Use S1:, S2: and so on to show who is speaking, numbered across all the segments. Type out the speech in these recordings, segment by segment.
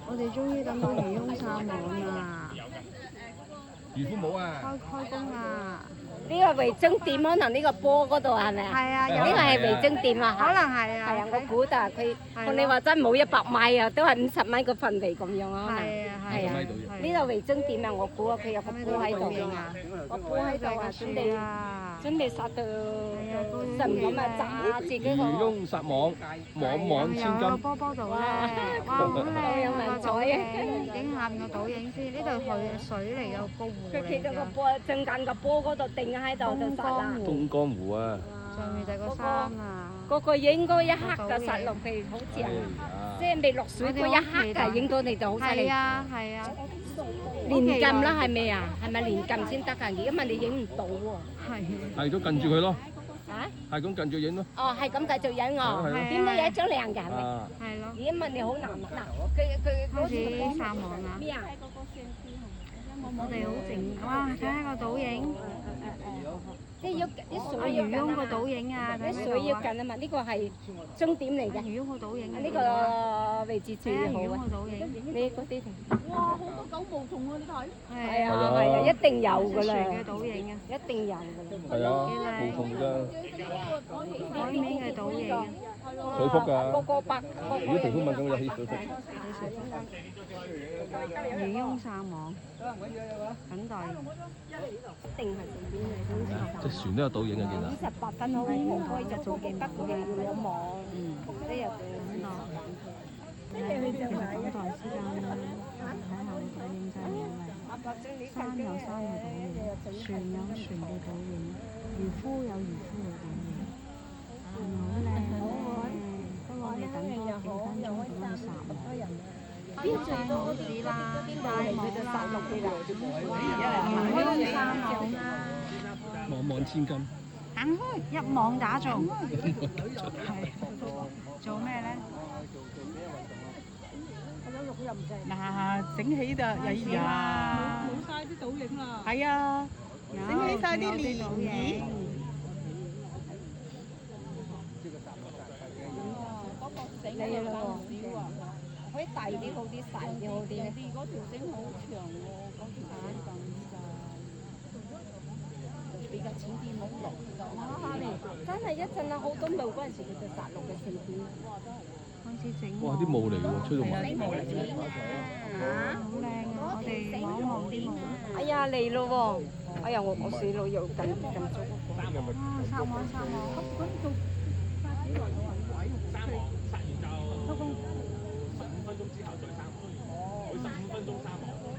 S1: 我哋終於等到漁翁撒網啦！
S2: 漁夫冇啊！
S1: 開工啦！
S3: 呢個維珍店可能呢個波嗰度係咪啊？
S1: 係啊，
S3: 呢個係維珍店啊，
S1: 可能係啊。
S3: 係啊，我估就係佢，同你話真冇100米啊，都係50蚊個份地咁樣啊，可能。
S1: 係啊，
S3: 係啊，呢度維珍店啊，我估啊，佢有個波喺度啊，個波喺度啊，準備殺到神咁啊，炸自己個。
S2: 漁翁撒網，網網千金。
S1: 有波波度咧，哇，好靚啊！倒影，影下面個倒影先。呢度係水嚟嘅個湖嚟㗎。
S3: 佢企到個波正間個波嗰度定喺度就殺啦。
S2: 東江湖啊！
S1: 上面就係個山啊！
S3: 嗰個影嗰一刻就殺落去，好正。即係未落水嗰一刻就影到你就好犀利。
S1: 係啊，係啊。
S3: 連撳啦，係咪啊？係咪連撳先得㗎？而家咪你影唔到喎。
S1: 係。
S2: 係咁近住佢咯。
S3: 啊？
S2: 係咁近住影咯。
S3: 哦，係咁繼續影我。點都有一張靚嘅係咪？
S1: 係咯。
S3: 而家問你好難嗱，佢
S1: 開始撒網啦。
S3: 咩啊？
S1: 我哋好靜，哇！睇下個倒影。
S3: 即係啲水
S1: 魚翁個倒影啊！
S3: 啲水要緊啊嘛，呢個係終點嚟嘅。
S1: 魚翁個倒影。
S3: 呢個位置最好啊！
S1: 魚翁個倒影。
S3: 你嗰啲
S4: 哇！好多狗毛蟲喎，你睇。
S3: 係啊係啊，一定有㗎啦。
S1: 船嘅倒影啊！
S3: 一定有㗎啦。
S2: 係啊，毛蟲㗎。
S1: 海面嘅倒影。
S2: 水福㗎。
S3: 個白。
S2: 如果皮膚敏感有起水福。
S1: 漁翁撒網，等待。
S3: 一定係重點嚟。
S2: 隻船都有倒影嘅，見到。
S3: 28分好可以就做嘅，不過要有網。呢日
S1: 等待。其實等待時間啦，睇下個倒影真係好靚。山有山嘅倒影，船有船嘅倒影，漁夫有漁夫嘅倒影，係咪好靚？不過我哋等多幾分鐘咁樣撒網。邊最多啲啦，大網啦，漁翁撒網啦，
S2: 網網千金。
S1: 行開，一網打中。係做咩咧？
S4: 嗱，整起就有呀，冇晒啲倒影啦。係啊，整起晒啲漣漪。
S3: 你咯喎，可以大啲好啲，細啲好啲咧。
S4: 嗰條繩好長喎，嗰條繩咁㗎，比較淺啲冇落㗎。
S3: 哇！真係一陣啊，好多霧嗰陣時佢就殺落嘅四點。
S1: 開始整。
S2: 哇！啲霧嚟喎，吹到埋。
S3: 嚇！
S1: 好靚啊！我哋望一望啲霧。
S3: 哎呀嚟咯喎！哎呀我死咯又緊咗。
S1: 啊！撒網撒網。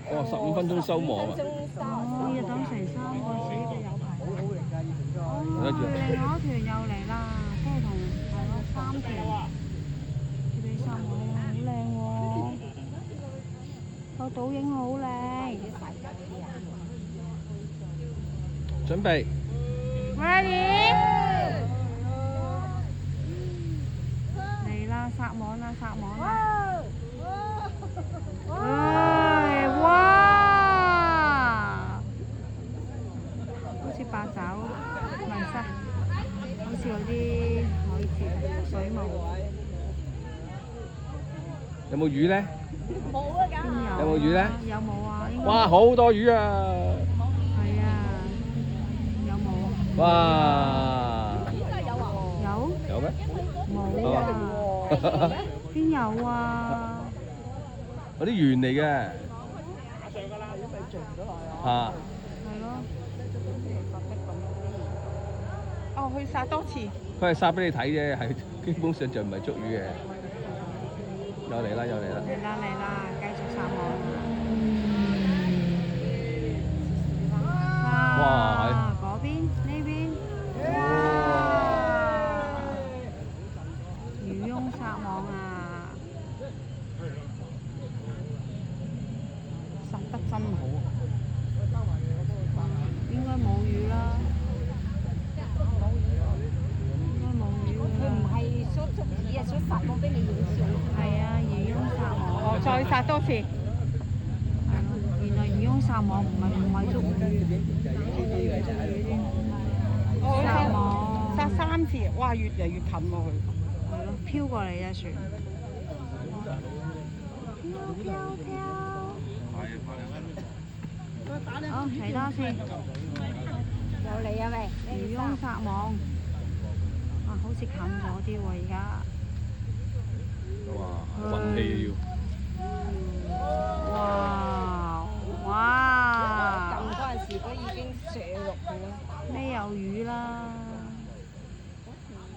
S2: 哦，15分鐘收網啊！
S1: 哦，要等成3個小時有排等。哦，另外一團又嚟啦，即係同3團準備撒網，好靚喎！個倒影好靚。
S2: 準備。
S1: Ready？嚟啦！撒網啦！撒網啦！唉，哇！好似八爪紋身，好似嗰啲海蜇水母。
S2: 有冇魚咧？
S3: 冇啊㗎。
S2: 有冇魚咧？
S1: 有冇啊？
S2: 哇！好多魚啊！
S1: 係啊，有冇啊？
S2: 哇！
S1: 有？
S2: 有咩？
S1: 冇啊！邊有啊？
S2: 嗰啲魚嚟嘅。嚇！
S1: 係咯。
S4: 哦，去殺多次。
S2: 佢係殺俾你睇啫，係基本上就唔係捉魚嘅。又嚟啦！又嚟啦！
S1: 嚟啦嚟啦，繼續撒網。
S2: 哇！
S1: 嗰邊呢邊。哇！漁翁撒網啊！
S4: 殺得真好。
S1: 應該冇魚啦。應該冇魚㗎。
S3: 佢唔係想捉魚啊，想殺網俾你影相。
S1: 係啊，漁翁撒網。
S4: 哦，再殺多次。
S1: 係咯，原來漁翁撒網唔係捉魚。撒網。
S4: 殺3次，哇！越嚟越近喎佢。
S1: 係咯，飄過嚟隻船。飄好，睇多先。
S3: 有嚟啊未？
S1: 漁翁撒網，啊，好似近咗啲喎而家。
S2: 哇，運氣
S1: 哇！哇！
S3: 撳嗰陣時，佢已經射落去啦。
S1: 咩有魚啦？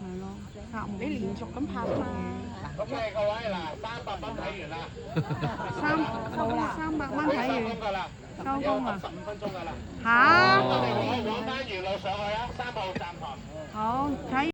S1: 係咯，撒網。
S4: 你連續咁拍嘛？
S5: 咁你各位嗱，300蚊睇完啦，
S1: 300蚊睇完，
S5: 㗎啦，
S1: 收工啊！
S5: 15分鐘㗎啦。
S1: 嚇！
S5: 我哋往番沿路上去啊，3號站台。
S1: 好睇。